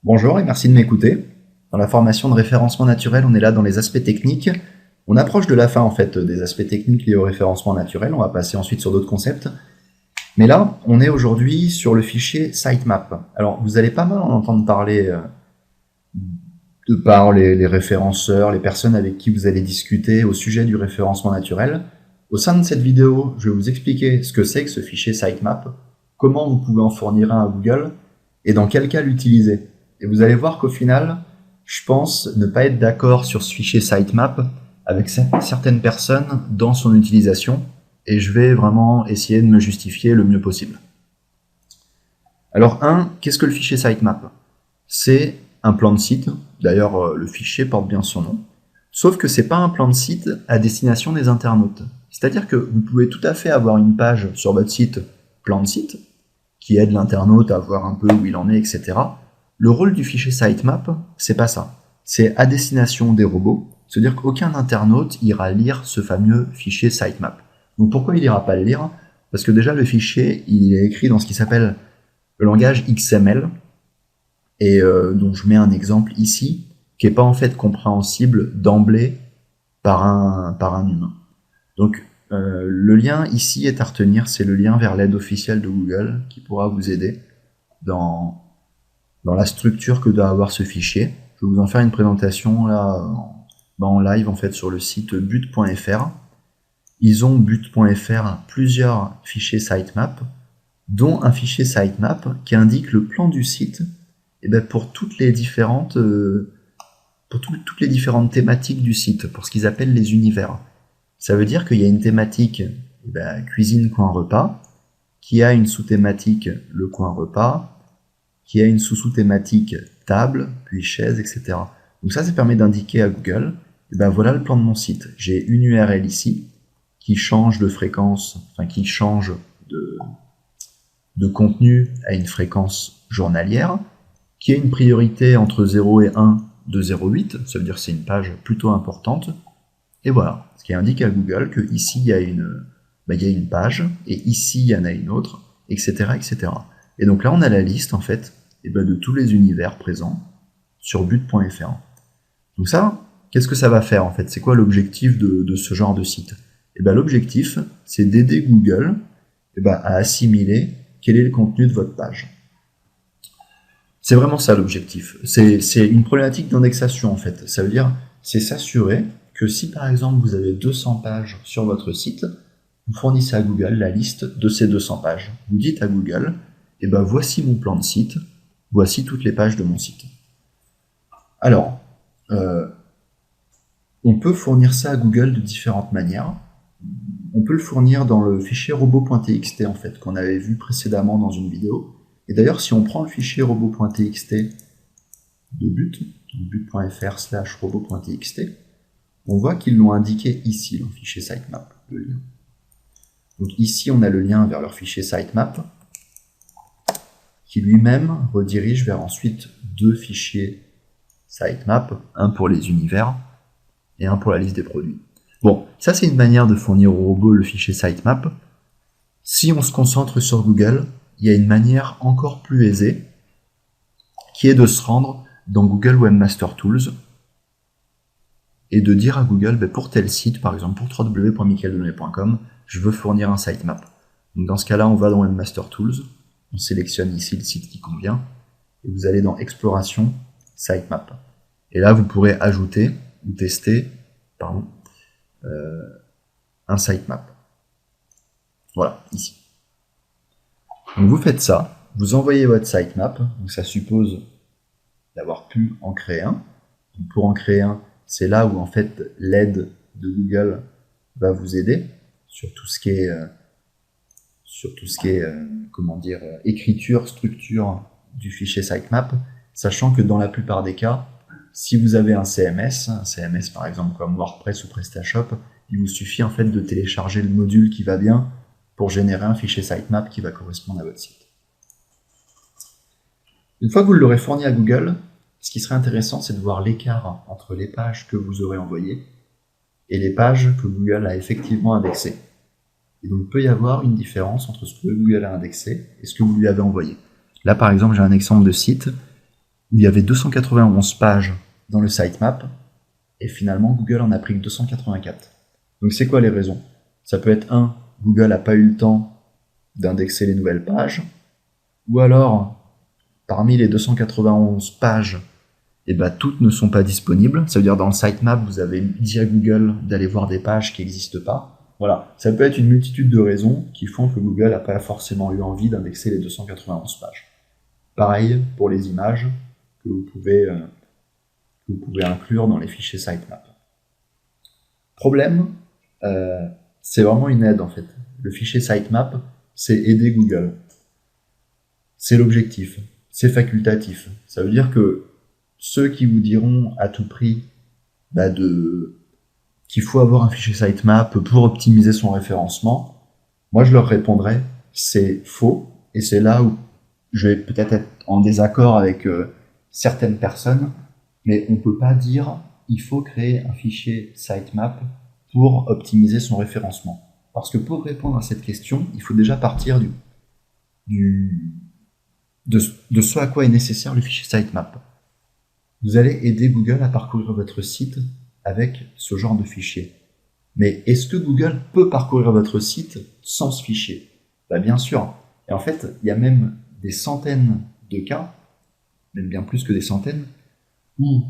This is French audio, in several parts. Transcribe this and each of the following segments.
Bonjour et merci de m'écouter. Dans la formation de référencement naturel, on est là dans les aspects techniques. On approche de la fin en fait des aspects techniques liés au référencement naturel. On va passer ensuite sur d'autres concepts. Mais là, on est aujourd'hui sur le fichier sitemap. Alors, vous allez pas mal en entendre parler de par les référenceurs, les personnes avec qui vous allez discuter au sujet du référencement naturel. Au sein de cette vidéo, je vais vous expliquer ce que c'est que ce fichier sitemap, comment vous pouvez en fournir un à Google et dans quel cas l'utiliser. Et vous allez voir qu'au final, je pense ne pas être d'accord sur ce fichier sitemap avec certaines personnes dans son utilisation, et je vais vraiment essayer de me justifier le mieux possible. Alors qu'est-ce que le fichier sitemap? C'est un plan de site, d'ailleurs le fichier porte bien son nom, sauf que c'est pas un plan de site à destination des internautes. C'est-à-dire que vous pouvez tout à fait avoir une page sur votre site, plan de site, qui aide l'internaute à voir un peu où il en est, etc. Le rôle du fichier sitemap, c'est pas ça. C'est à destination des robots, c'est-à-dire qu'aucun internaute ira lire ce fameux fichier sitemap. Donc pourquoi il ira pas le lire? Parce que déjà le fichier, il est écrit dans ce qui s'appelle le langage XML, et dont je mets un exemple ici, qui n'est pas en fait compréhensible d'emblée par un humain. Donc le lien ici est à retenir, c'est le lien vers l'aide officielle de Google qui pourra vous aider dans la structure que doit avoir ce fichier. Je vais vous en faire une présentation là en live en fait sur le site but.fr. Ils ont but.fr plusieurs fichiers sitemap, dont un fichier sitemap qui indique le plan du site et bien pour toutes les différentes thématiques du site, pour ce qu'ils appellent les univers. Ça veut dire qu'il y a une thématique cuisine coin repas, qui a une sous-thématique le coin repas, qui a une sous-thématique table, puis chaise, etc. Donc ça permet d'indiquer à Google, voilà le plan de mon site. J'ai une URL ici, qui change de fréquence, enfin qui change de contenu à une fréquence journalière, qui a une priorité entre 0 et 1 de 0,8, ça veut dire que c'est une page plutôt importante, et voilà, ce qui indique à Google que ici il y a une page, et ici il y en a une autre, etc., etc. Et donc là on a la liste en fait de tous les univers présents sur but.fr. Donc ça, qu'est-ce que ça va faire en fait? C'est quoi l'objectif de ce genre de site? L'objectif, c'est d'aider Google à assimiler quel est le contenu de votre page. C'est vraiment ça l'objectif. C'est une problématique d'indexation en fait. Ça veut dire, c'est s'assurer que si par exemple vous avez 200 pages sur votre site, vous fournissez à Google la liste de ces 200 pages. Vous dites à Google, voici mon plan de site, voici toutes les pages de mon site. Alors, on peut fournir ça à Google de différentes manières. On peut le fournir dans le fichier robot.txt en fait, qu'on avait vu précédemment dans une vidéo. Et d'ailleurs, si on prend le fichier robot.txt de but.fr/robot.txt, on voit qu'ils l'ont indiqué ici, le fichier sitemap, le lien. Donc ici, on a le lien vers leur fichier sitemap, qui lui-même redirige vers ensuite deux fichiers sitemap, un pour les univers et un pour la liste des produits. Bon, ça c'est une manière de fournir au robot le fichier sitemap. Si on se concentre sur Google, il y a une manière encore plus aisée, qui est de se rendre dans Google Webmaster Tools et de dire à Google, pour tel site, par exemple pour www.michaeldelaunay.com, je veux fournir un sitemap. Donc dans ce cas-là, on va dans Webmaster Tools, on sélectionne ici le site qui convient, et vous allez dans Exploration, Sitemap. Et là, vous pourrez ajouter ou tester un sitemap. Voilà, ici. Donc vous faites ça, vous envoyez votre sitemap, donc ça suppose d'avoir pu en créer un. Donc pour en créer un, c'est là où en fait l'aide de Google va vous aider sur tout ce qui est écriture, structure du fichier sitemap, sachant que dans la plupart des cas, si vous avez un CMS par exemple comme WordPress ou PrestaShop, il vous suffit en fait de télécharger le module qui va bien pour générer un fichier sitemap qui va correspondre à votre site. Une fois que vous l'aurez fourni à Google, ce qui serait intéressant, c'est de voir l'écart entre les pages que vous aurez envoyées et les pages que Google a effectivement indexées. Et donc, il peut y avoir une différence entre ce que Google a indexé et ce que vous lui avez envoyé. Là, par exemple, j'ai un exemple de site où il y avait 291 pages dans le sitemap, et finalement Google en a pris que 284. Donc c'est quoi les raisons? Ça peut être Google n'a pas eu le temps d'indexer les nouvelles pages, ou alors, parmi les 291 pages, toutes ne sont pas disponibles. Ça veut dire dans le sitemap, vous avez dit à Google d'aller voir des pages qui n'existent pas. Voilà, ça peut être une multitude de raisons qui font que Google n'a pas forcément eu envie d'indexer les 291 pages. Pareil pour les images que vous pouvez inclure dans les fichiers sitemap. Problème, c'est vraiment une aide en fait. Le fichier sitemap, c'est aider Google. C'est l'objectif, c'est facultatif. Ça veut dire que ceux qui vous diront à tout prix qu'il faut avoir un fichier sitemap pour optimiser son référencement, moi je leur répondrai c'est faux, et c'est là où je vais peut-être être en désaccord avec certaines personnes, mais on ne peut pas dire il faut créer un fichier sitemap pour optimiser son référencement. Parce que pour répondre à cette question, il faut déjà partir de ce à quoi est nécessaire le fichier sitemap. Vous allez aider Google à parcourir votre site avec ce genre de fichier. Mais est-ce que Google peut parcourir votre site sans ce fichier? Bien sûr. Et en fait, il y a même des centaines de cas, même bien plus que des centaines, où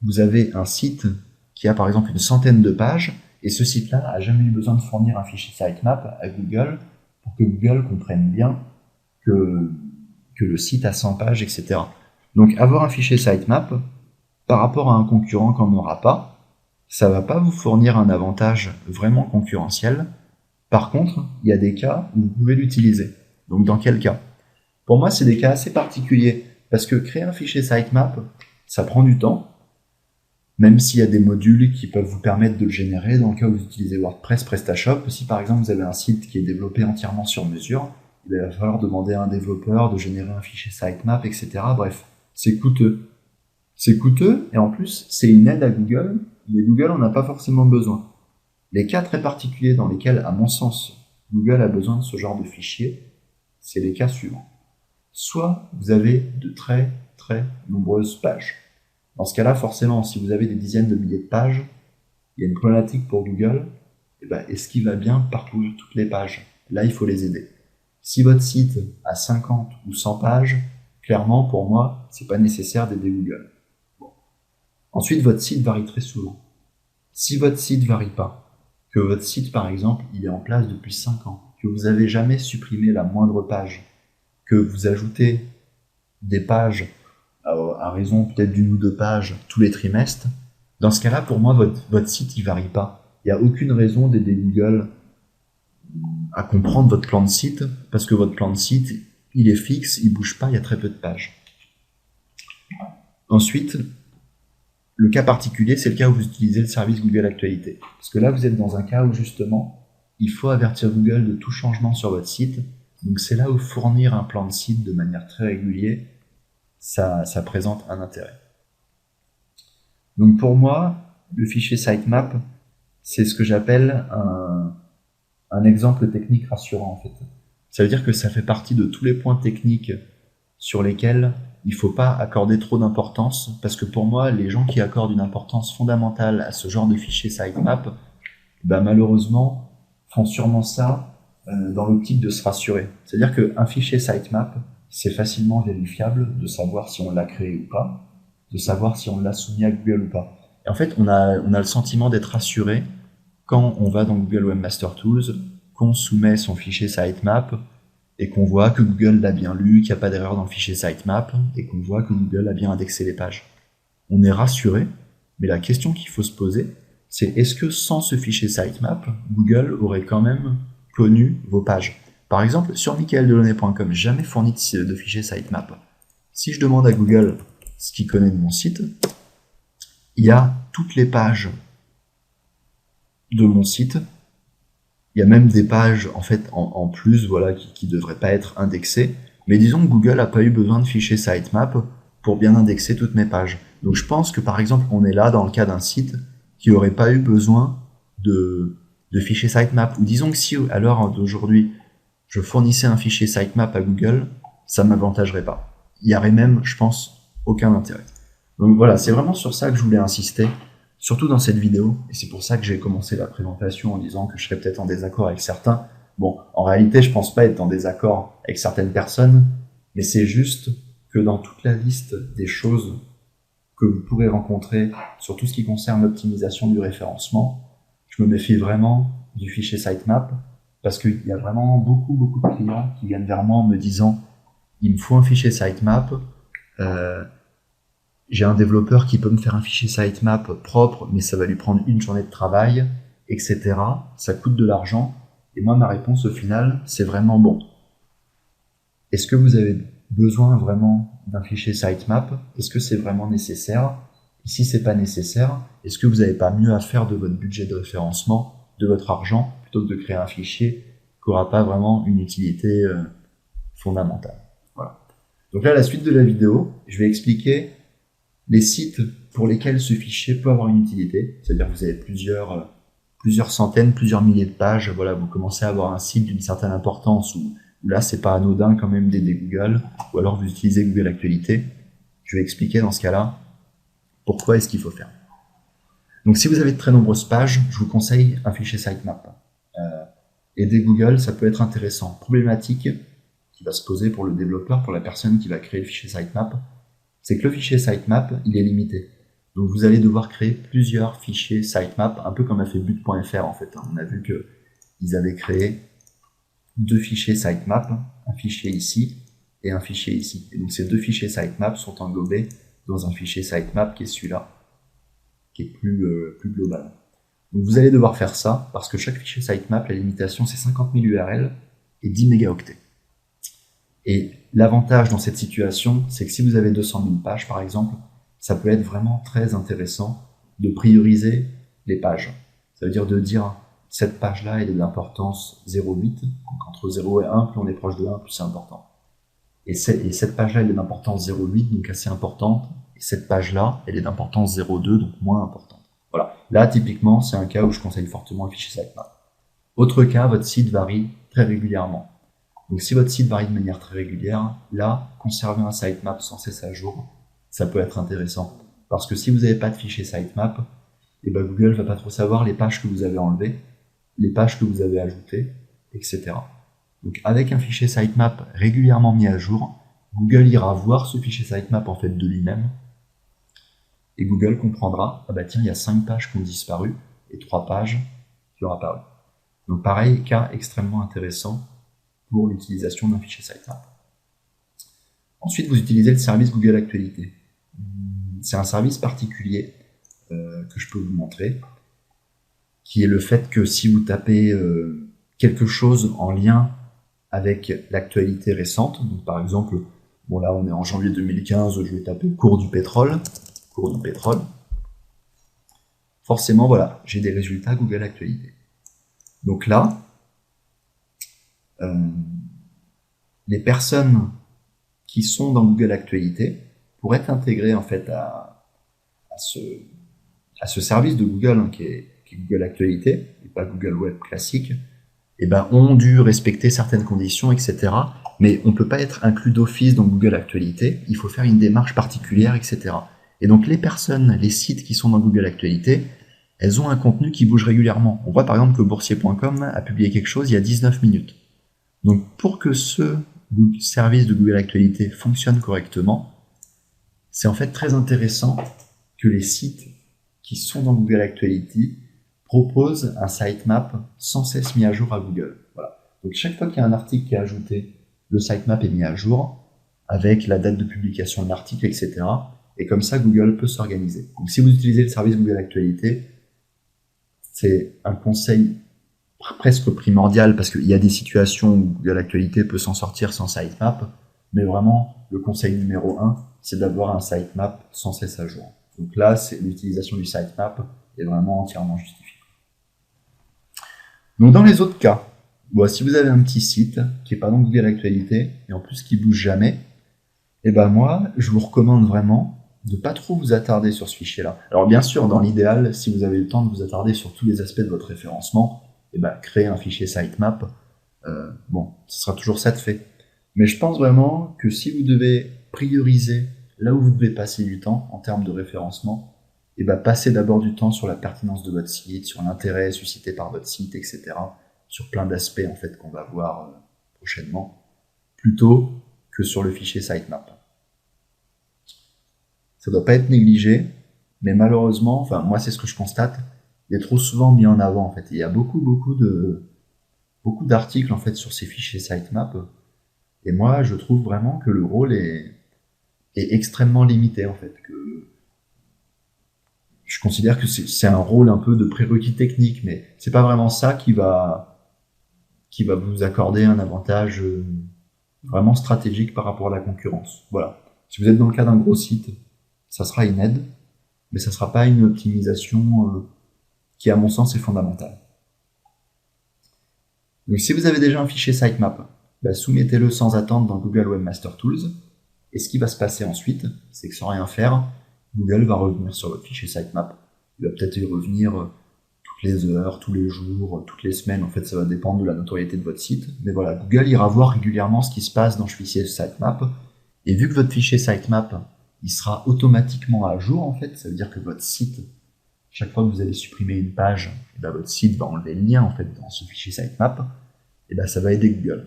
vous avez un site qui a par exemple une centaine de pages, et ce site-là n'a jamais eu besoin de fournir un fichier sitemap à Google pour que Google comprenne bien que le site a 100 pages, etc. Donc avoir un fichier sitemap, par rapport à un concurrent qu'on n'aura pas, ça ne va pas vous fournir un avantage vraiment concurrentiel. Par contre, il y a des cas où vous pouvez l'utiliser. Donc dans quel cas? Pour moi, c'est des cas assez particuliers, parce que créer un fichier sitemap, ça prend du temps, même s'il y a des modules qui peuvent vous permettre de le générer dans le cas où vous utilisez WordPress, PrestaShop. Si par exemple vous avez un site qui est développé entièrement sur mesure, il va falloir demander à un développeur de générer un fichier sitemap, etc. Bref, c'est coûteux. C'est coûteux, et en plus, c'est une aide à Google, mais Google n'en a pas forcément besoin. Les cas très particuliers dans lesquels, à mon sens, Google a besoin de ce genre de fichier, c'est les cas suivants. Soit vous avez de très très nombreuses pages. Dans ce cas-là, forcément, si vous avez des dizaines de milliers de pages, il y a une problématique pour Google. Est-ce qu'il va bien parcourir toutes les pages? Là, il faut les aider. Si votre site a 50 ou 100 pages, clairement, pour moi, c'est pas nécessaire d'aider Google. Bon. Ensuite, votre site varie très souvent. Si votre site varie pas, que votre site, par exemple, il est en place depuis 5 ans, que vous n'avez jamais supprimé la moindre page, que vous ajoutez des pages à raison peut-être d'une ou deux pages tous les trimestres, dans ce cas-là, pour moi, votre site, il varie pas. Il n'y a aucune raison d'aider Google à comprendre votre plan de site, parce que votre plan de site, il est fixe, il bouge pas, il y a très peu de pages. Ensuite, le cas particulier, c'est le cas où vous utilisez le service Google Actualité. Parce que là, vous êtes dans un cas où, justement, il faut avertir Google de tout changement sur votre site. Donc c'est là où fournir un plan de site de manière très régulière, ça présente un intérêt. Donc pour moi, le fichier sitemap, c'est ce que j'appelle un exemple technique rassurant, en fait. Ça veut dire que ça fait partie de tous les points techniques sur lesquels il ne faut pas accorder trop d'importance, parce que pour moi, les gens qui accordent une importance fondamentale à ce genre de fichier sitemap, malheureusement, font sûrement ça dans l'optique de se rassurer. C'est-à-dire qu'un fichier sitemap, c'est facilement vérifiable de savoir si on l'a créé ou pas, de savoir si on l'a soumis à Google ou pas. Et en fait, on a le sentiment d'être rassuré quand on va dans Google Webmaster Tools, qu'on soumet son fichier sitemap, et qu'on voit que Google l'a bien lu, qu'il n'y a pas d'erreur dans le fichier sitemap, et qu'on voit que Google a bien indexé les pages. On est rassuré, mais la question qu'il faut se poser, c'est est-ce que sans ce fichier sitemap, Google aurait quand même connu vos pages? Par exemple, sur michaeldelaunay.com, jamais fourni de fichier sitemap. Si je demande à Google ce qu'il connaît de mon site, il y a toutes les pages de mon site. Il y a même des pages en fait en plus, voilà, qui ne devraient pas être indexées. Mais disons que Google n'a pas eu besoin de fichier sitemap pour bien indexer toutes mes pages. Donc je pense que par exemple, on est là dans le cas d'un site qui n'aurait pas eu besoin de fichier sitemap. Ou disons que si à l'heure d'aujourd'hui, je fournissais un fichier sitemap à Google, ça ne m'avantagerait pas. Il y aurait même, je pense, aucun intérêt. Donc voilà, c'est vraiment sur ça que je voulais insister, surtout dans cette vidéo, et c'est pour ça que j'ai commencé la présentation en disant que je serais peut-être en désaccord avec certains. Bon, en réalité, je pense pas être en désaccord avec certaines personnes, mais c'est juste que dans toute la liste des choses que vous pourrez rencontrer sur tout ce qui concerne l'optimisation du référencement, je me méfie vraiment du fichier sitemap, parce qu'il y a vraiment beaucoup de clients qui viennent vers moi en me disant « il me faut un fichier sitemap, j'ai un développeur qui peut me faire un fichier sitemap propre, mais ça va lui prendre une journée de travail, etc. Ça coûte de l'argent. » Et moi, ma réponse au final, c'est vraiment bon. Est-ce que vous avez besoin vraiment d'un fichier sitemap? Est-ce que c'est vraiment nécessaire? Et si c'est pas nécessaire, est-ce que vous n'avez pas mieux à faire de votre budget de référencement, de votre argent, plutôt que de créer un fichier qui n'aura pas vraiment une utilité fondamentale? Voilà. Donc là, la suite de la vidéo, je vais expliquer les sites pour lesquels ce fichier peut avoir une utilité. C'est-à-dire que vous avez plusieurs centaines, plusieurs milliers de pages. Voilà, vous commencez à avoir un site d'une certaine importance où là, c'est pas anodin quand même d'aider Google, ou alors vous utilisez Google Actualité. Je vais expliquer dans ce cas-là pourquoi est-ce qu'il faut faire. Donc si vous avez de très nombreuses pages, je vous conseille un fichier sitemap. Aider Google, ça peut être intéressant. Problématique qui va se poser pour le développeur, pour la personne qui va créer le fichier sitemap, c'est que le fichier sitemap, il est limité. Donc vous allez devoir créer plusieurs fichiers sitemap, un peu comme a fait but.fr en fait. On a vu qu'ils avaient créé 2 fichiers sitemap, un fichier ici et un fichier ici. Et donc ces 2 fichiers sitemap sont englobés dans un fichier sitemap qui est celui-là, qui est plus global. Donc vous allez devoir faire ça, parce que chaque fichier sitemap, la limitation c'est 50 000 URL et 10 mégaoctets. Et l'avantage dans cette situation, c'est que si vous avez 200 000 pages par exemple, ça peut être vraiment très intéressant de prioriser les pages. Ça veut dire de dire, cette page-là, elle est d'importance 0,8, donc entre 0 et 1, plus on est proche de 1, plus c'est important. Et cette page-là, elle est d'importance 0,8, donc assez importante, et cette page-là, elle est d'importance 0,2, donc moins importante. Voilà. Là, typiquement, c'est un cas où je conseille fortement le fichier sitemap. Autre cas, votre site varie très régulièrement. Donc si votre site varie de manière très régulière, là, conserver un sitemap sans cesse à jour, ça peut être intéressant. Parce que si vous n'avez pas de fichier sitemap, et ben Google va pas trop savoir les pages que vous avez enlevées, les pages que vous avez ajoutées, etc. Donc avec un fichier sitemap régulièrement mis à jour, Google ira voir ce fichier sitemap en fait de lui-même, et Google comprendra, ah bah tiens, il y a 5 pages qui ont disparu, et 3 pages qui ont apparu. Donc pareil, cas extrêmement intéressant pour l'utilisation d'un fichier sitemap. Ensuite, vous utilisez le service Google Actualité. C'est un service particulier que je peux vous montrer, qui est le fait que si vous tapez quelque chose en lien avec l'actualité récente, donc par exemple, bon là on est en janvier 2015, je vais taper cours du pétrole, forcément voilà, j'ai des résultats Google Actualité. Donc là, les personnes qui sont dans Google Actualité pourraient être intégrées en fait à ce service de Google hein, qui est Google Actualité, et pas Google Web classique, et ben, ont dû respecter certaines conditions, etc. Mais on ne peut pas être inclus d'office dans Google Actualité, il faut faire une démarche particulière, etc. Et donc les personnes, les sites qui sont dans Google Actualité, elles ont un contenu qui bouge régulièrement. On voit par exemple que boursier.com a publié quelque chose il y a 19 minutes. Donc pour que ce service de Google Actualité fonctionne correctement, c'est en fait très intéressant que les sites qui sont dans Google Actualité proposent un sitemap sans cesse mis à jour à Google. Voilà. Donc chaque fois qu'il y a un article qui est ajouté, le sitemap est mis à jour avec la date de publication de l'article, etc. Et comme ça, Google peut s'organiser. Donc si vous utilisez le service Google Actualité, c'est un conseil presque primordial parce qu'il y a des situations où Google Actualité peut s'en sortir sans sitemap, mais vraiment, le conseil numéro 1, c'est d'avoir un sitemap sans cesse à jour. Donc là, l'utilisation du sitemap est vraiment entièrement justifiée. Donc dans les autres cas, bon, si vous avez un petit site qui n'est pas dans Google Actualité et en plus qui bouge jamais, et ben moi, je vous recommande vraiment de pas trop vous attarder sur ce fichier-là. Alors bien sûr, dans l'idéal, si vous avez le temps de vous attarder sur tous les aspects de votre référencement, et ben créer un fichier sitemap, bon, ce sera toujours ça de fait. Mais je pense vraiment que si vous devez prioriser là où vous devez passer du temps en termes de référencement, et bah passez d'abord du temps sur la pertinence de votre site, sur l'intérêt suscité par votre site, etc. Sur plein d'aspects en fait qu'on va voir prochainement, plutôt que sur le fichier sitemap. Ça ne doit pas être négligé, mais malheureusement, enfin moi c'est ce que je constate, il est trop souvent mis en avant en fait. Il y a beaucoup d'articles en fait sur ces fichiers sitemap, et moi je trouve vraiment que le rôle est extrêmement limité en fait. Que je considère que c'est un rôle un peu de prérequis technique, mais c'est pas vraiment ça qui va vous accorder un avantage vraiment stratégique par rapport à la concurrence. Voilà. Si vous êtes dans le cas d'un gros site, ça sera une aide, mais ça sera pas une optimisation qui, à mon sens, est fondamentale. Donc, si vous avez déjà un fichier sitemap, bah, soumettez-le sans attendre dans Google Webmaster Tools. Et ce qui va se passer ensuite, c'est que sans rien faire, Google va revenir sur votre fichier sitemap. Il va peut-être y revenir toutes les heures, tous les jours, toutes les semaines. En fait, ça va dépendre de la notoriété de votre site. Mais voilà, Google ira voir régulièrement ce qui se passe dans le fichier sitemap. Et vu que votre fichier sitemap, il sera automatiquement à jour, en fait, ça veut dire que votre site, chaque fois que vous allez supprimer une page, et ben votre site va enlever le lien en fait dans ce fichier sitemap, et ben ça va aider Google.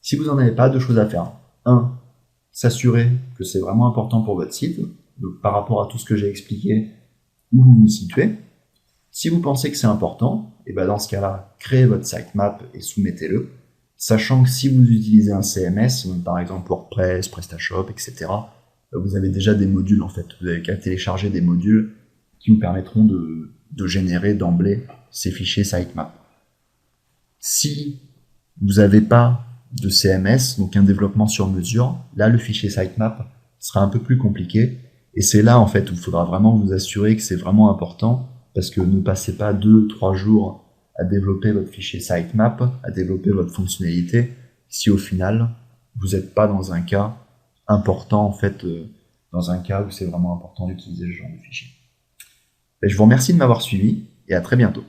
Si vous n'en avez pas, deux choses à faire. 1. S'assurer que c'est vraiment important pour votre site, donc par rapport à tout ce que j'ai expliqué, où vous vous situez. Si vous pensez que c'est important, et ben dans ce cas-là, créez votre sitemap et soumettez-le, sachant que si vous utilisez un CMS, par exemple WordPress, PrestaShop, etc., vous avez déjà des modules en fait. Vous avez qu'à télécharger des modules qui vous permettront de générer d'emblée ces fichiers sitemap. Si vous n'avez pas de CMS, donc un développement sur mesure, là le fichier sitemap sera un peu plus compliqué, et c'est là en fait où il faudra vraiment vous assurer que c'est vraiment important, parce que ne passez pas 2-3 jours à développer votre fichier sitemap, à développer votre fonctionnalité, si au final vous n'êtes pas dans un cas important en fait, dans un cas où c'est vraiment important d'utiliser ce genre de fichier. Je vous remercie de m'avoir suivi et à très bientôt.